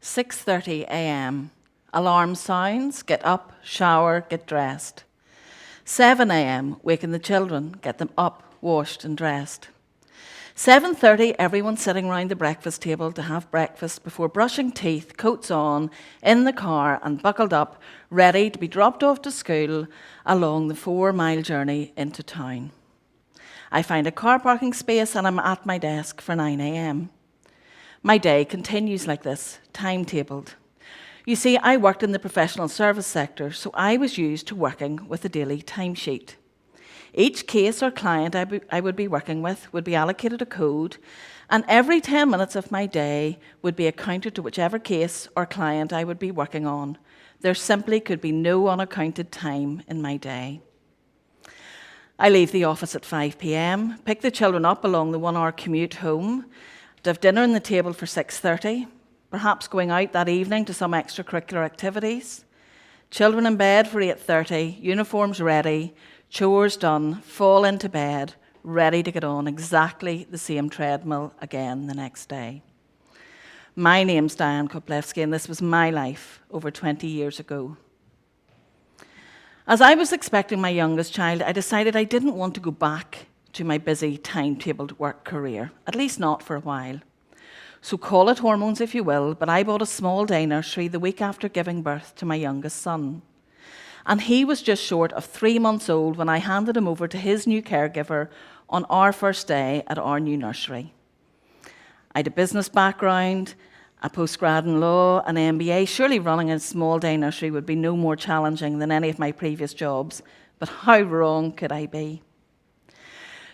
6:30 a.m. Alarm sounds, get up, shower, get dressed. 7 a.m. waking the children, get them up, washed and dressed. 7:30, everyone sitting round the breakfast table to have breakfast before brushing teeth, coats on, in the car and buckled up, ready to be dropped off to school along the 4-mile journey into town. I find a car parking space and I'm at my desk for 9 a.m. My day continues like this, timetabled. You see, I worked in the professional service sector, so I was used to working with a daily timesheet. Each case or client I would be working with would be allocated a code, and every 10 minutes of my day would be accounted to whichever case or client I would be working on. There simply could be no unaccounted time in my day. I leave the office at 5 p.m, pick the children up along the 1-hour commute home, to have dinner on the table for 6:30, perhaps going out that evening to some extracurricular activities. Children in bed for 8:30, uniforms ready, chores done, fall into bed, ready to get on exactly the same treadmill again the next day. My name's Dianne Koplewsky, and this was my life over 20 years ago. As I was expecting my youngest child, I decided I didn't want to go back to my busy, timetabled work career, at least not for a while. So call it hormones if you will, but I bought a small day nursery the week after giving birth to my youngest son. And he was just short of 3 months old when I handed him over to his new caregiver on our first day at our new nursery. I had a business background, a postgrad in law, an MBA. Surely running a small day nursery would be no more challenging than any of my previous jobs, but how wrong could I be?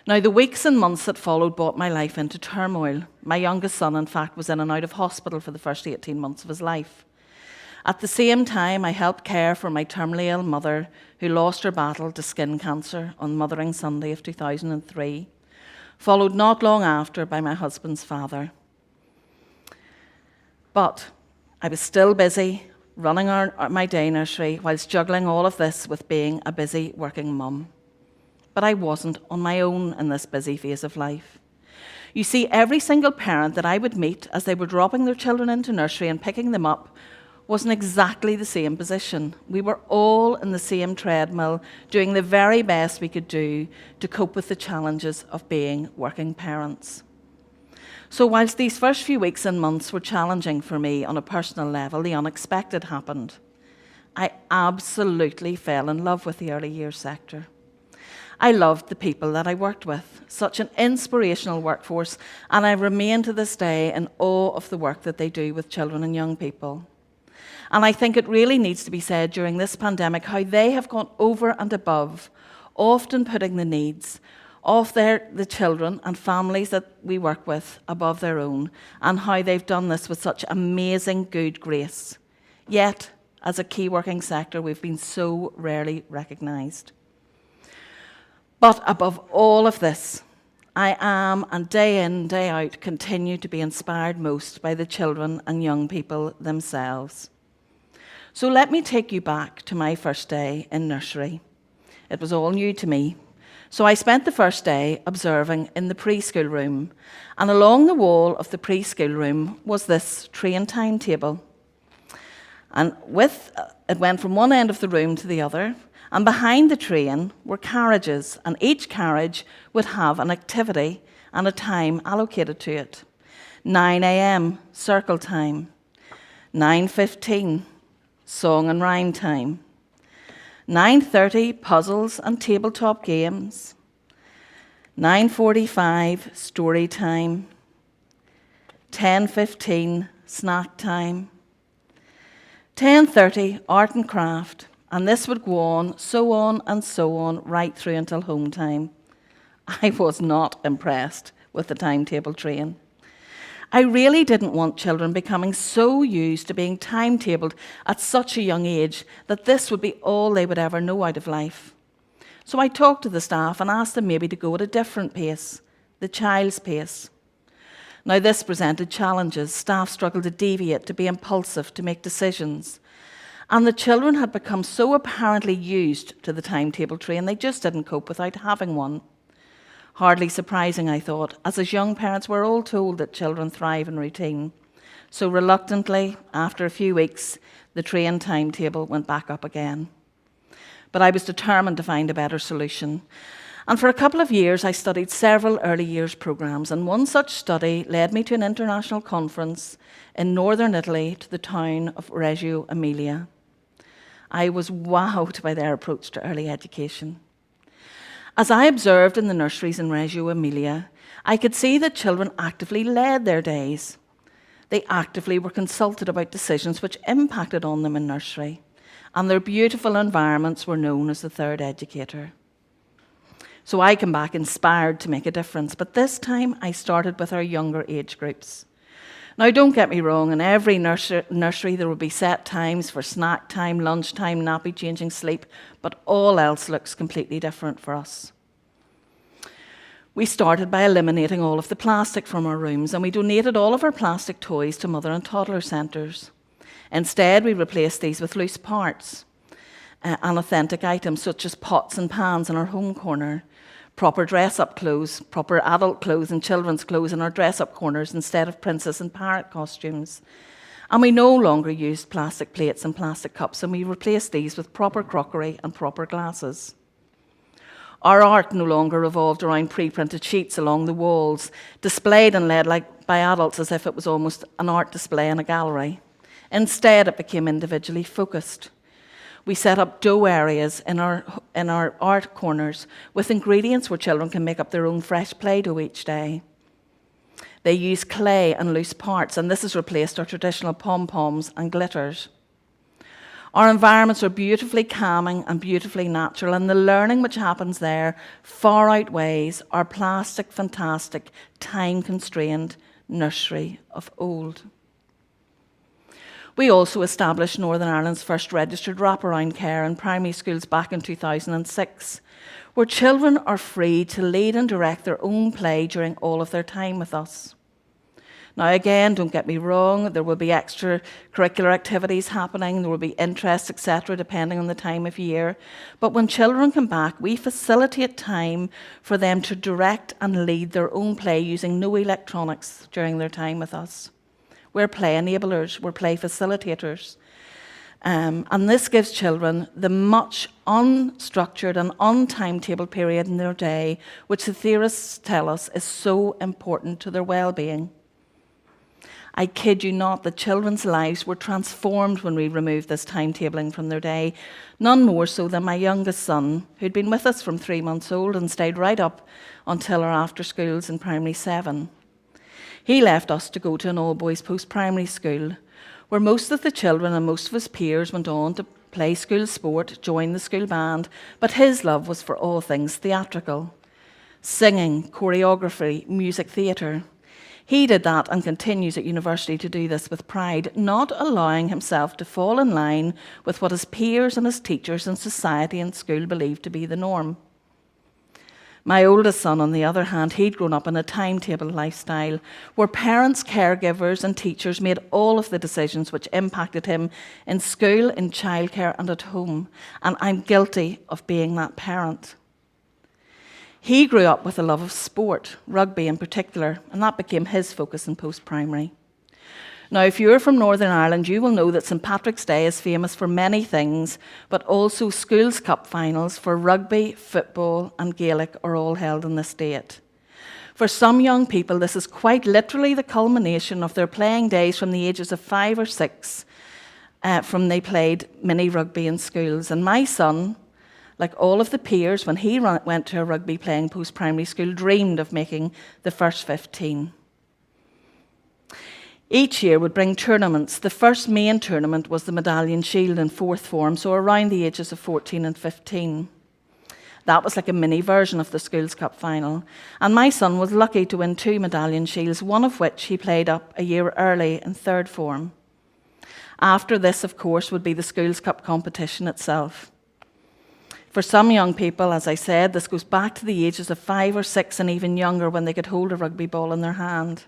Now, the weeks and months that followed brought my life into turmoil. My youngest son, in fact, was in and out of hospital for the first 18 months of his life. At the same time, I helped care for my terminally ill mother, who lost her battle to skin cancer on Mothering Sunday of 2003, followed not long after by my husband's father. But I was still busy running my day nursery whilst juggling all of this with being a busy working mum. But I wasn't on my own in this busy phase of life. You see, every single parent that I would meet as they were dropping their children into nursery and picking them up was in exactly the same position. We were all in the same treadmill, doing the very best we could do to cope with the challenges of being working parents. So whilst these first few weeks and months were challenging for me on a personal level, the unexpected happened. I absolutely fell in love with the early years sector. I loved the people that I worked with, such an inspirational workforce, and I remain to this day in awe of the work that they do with children and young people. And I think it really needs to be said during this pandemic how they have gone over and above, often putting the needs of the children and families that we work with above their own, and how they've done this with such amazing good grace. Yet, as a key working sector, we've been so rarely recognised. But above all of this, I am, and day in, day out, continue to be inspired most by the children and young people themselves. So let me take you back to my first day in nursery. It was all new to me. So I spent the first day observing in the preschool room, and along the wall of the preschool room was this train timetable. And it went from one end of the room to the other, and behind the train were carriages, and each carriage would have an activity and a time allocated to it. 9 a.m, circle time. 9:15, song and rhyme time. 9:30, puzzles and tabletop games. 9:45, story time. 10:15, snack time. 10:30, art and craft. And this would go on and so on, right through until home time. I was not impressed with the timetable train. I really didn't want children becoming so used to being timetabled at such a young age that this would be all they would ever know out of life. So I talked to the staff and asked them maybe to go at a different pace, the child's pace. Now this presented challenges. Staff struggled to deviate, to be impulsive, to make decisions. And the children had become so apparently used to the timetable train, they just didn't cope without having one. Hardly surprising, I thought, as young parents we're all told that children thrive in routine. So reluctantly, after a few weeks, the train timetable went back up again. But I was determined to find a better solution. And for a couple of years, I studied several early years programs, and one such study led me to an international conference in northern Italy to the town of Reggio Emilia. I was wowed by their approach to early education. As I observed in the nurseries in Reggio Emilia, I could see that children actively led their days. They actively were consulted about decisions which impacted on them in nursery, and their beautiful environments were known as the third educator. So I came back inspired to make a difference, but this time I started with our younger age groups. Now, don't get me wrong, in every nursery there will be set times for snack time, lunch time, nappy changing, sleep, but all else looks completely different for us. We started by eliminating all of the plastic from our rooms, and we donated all of our plastic toys to mother and toddler centres. Instead, we replaced these with loose parts and authentic items such as pots and pans in our home corner, proper dress-up clothes, proper adult clothes and children's clothes in our dress-up corners instead of princess and parrot costumes. And we no longer used plastic plates and plastic cups, and we replaced these with proper crockery and proper glasses. Our art no longer revolved around pre-printed sheets along the walls, displayed and led by adults as if it was almost an art display in a gallery. Instead, it became individually focused. We set up dough areas in our art corners with ingredients where children can make up their own fresh Play-Doh each day. They use clay and loose parts, and this has replaced our traditional pom-poms and glitters. Our environments are beautifully calming and beautifully natural, and the learning which happens there far outweighs our plastic, fantastic, time-constrained nursery of old. We also established Northern Ireland's first registered wraparound care in primary schools back in 2006, where children are free to lead and direct their own play during all of their time with us. Now again, don't get me wrong, there will be extracurricular activities happening, there will be interests, etc., depending on the time of year. But when children come back, we facilitate time for them to direct and lead their own play using no electronics during their time with us. We're play enablers, we're play facilitators. And this gives children the much unstructured and untimetabled period in their day, which the theorists tell us is so important to their well-being. I kid you not, the children's lives were transformed when we removed this timetabling from their day, none more so than my youngest son, who'd been with us from 3 months old and stayed right up until our after schools in primary 7. He left us to go to an all-boys post-primary school, where most of the children and most of his peers went on to play school sport, join the school band, but his love was for all things theatrical. Singing, choreography, music theatre. He did that and continues at university to do this with pride, not allowing himself to fall in line with what his peers and his teachers and society and school believed to be the norm. My oldest son, on the other hand, he'd grown up in a timetable lifestyle where parents, caregivers and teachers made all of the decisions which impacted him in school, in childcare and at home, and I'm guilty of being that parent. He grew up with a love of sport, rugby in particular, and that became his focus in post-primary. Now, if you're from Northern Ireland, you will know that St Patrick's Day is famous for many things, but also Schools Cup finals for rugby, football and Gaelic are all held on this date. For some young people, this is quite literally the culmination of their playing days from the ages of 5 or 6, from they played mini rugby in schools. And my son, like all of the peers, when he went to a rugby playing post-primary school, dreamed of making the first 15. Each year would bring tournaments. The first main tournament was the Medallion Shield in 4th form, so around the ages of 14 and 15. That was like a mini version of the Schools Cup final. And my son was lucky to win 2 Medallion Shields, one of which he played up a year early in 3rd form. After this, of course, would be the Schools Cup competition itself. For some young people, as I said, this goes back to the ages of 5 or 6 and even younger when they could hold a rugby ball in their hand.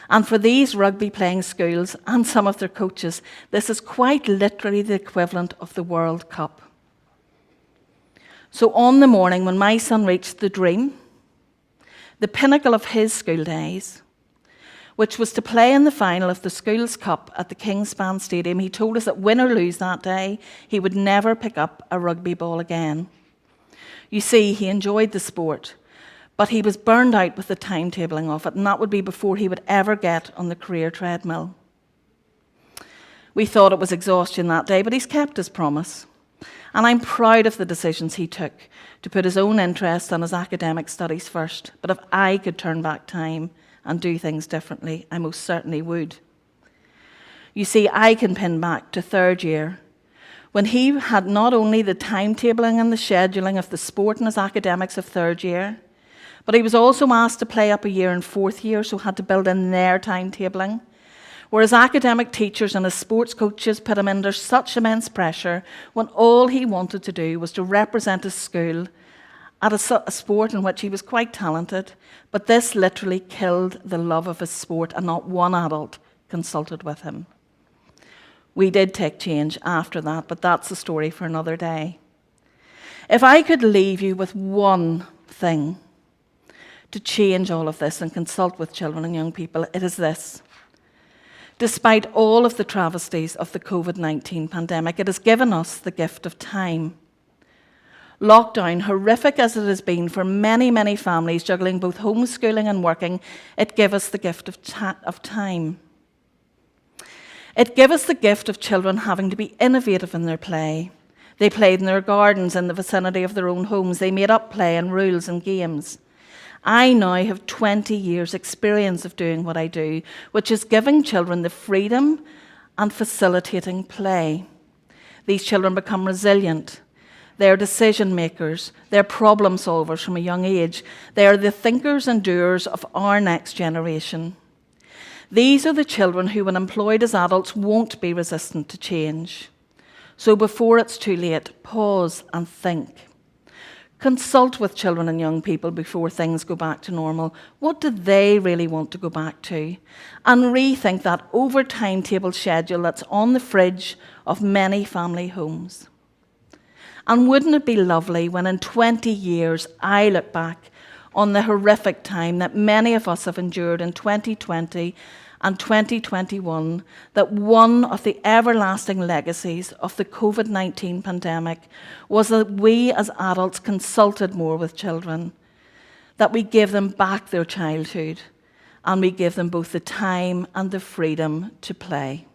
And for these rugby-playing schools and some of their coaches, this is quite literally the equivalent of the World Cup. So on the morning when my son reached the dream, the pinnacle of his school days, which was to play in the final of the Schools Cup at the Kingspan Stadium, he told us that win or lose that day, he would never pick up a rugby ball again. You see, he enjoyed the sport, but he was burned out with the timetabling of it, and that would be before he would ever get on the career treadmill. We thought it was exhaustion that day, but he's kept his promise. And I'm proud of the decisions he took to put his own interests and his academic studies first. But if I could turn back time and do things differently, I most certainly would. You see, I can pin back to third year, when he had not only the timetabling and the scheduling of the sport and his academics of third year, but he was also asked to play up a year in fourth year, so had to build in their timetabling. Whereas academic teachers and his sports coaches put him under such immense pressure when all he wanted to do was to represent his school at a sport in which he was quite talented, but this literally killed the love of his sport, and not one adult consulted with him. We did take change after that, but that's a story for another day. If I could leave you with one thing to change all of this and consult with children and young people, it is this. Despite all of the travesties of the COVID-19 pandemic, it has given us the gift of time. Lockdown, horrific as it has been for many, many families juggling both homeschooling and working, it gave us the gift of time. It gave us the gift of children having to be innovative in their play. They played in their gardens in the vicinity of their own homes. They made up play and rules and games. I now have 20 years' experience of doing what I do, which is giving children the freedom and facilitating play. These children become resilient. They're decision makers. They're problem solvers from a young age. They are the thinkers and doers of our next generation. These are the children who, when employed as adults, won't be resistant to change. So before it's too late, pause and think. Consult with children and young people before things go back to normal. What do they really want to go back to? And rethink that over timetable schedule that's on the fridge of many family homes. And wouldn't it be lovely when in 20 years I look back on the horrific time that many of us have endured in 2020 and 2021, that one of the everlasting legacies of the COVID-19 pandemic was that we as adults consulted more with children, that we gave them back their childhood, and we gave them both the time and the freedom to play.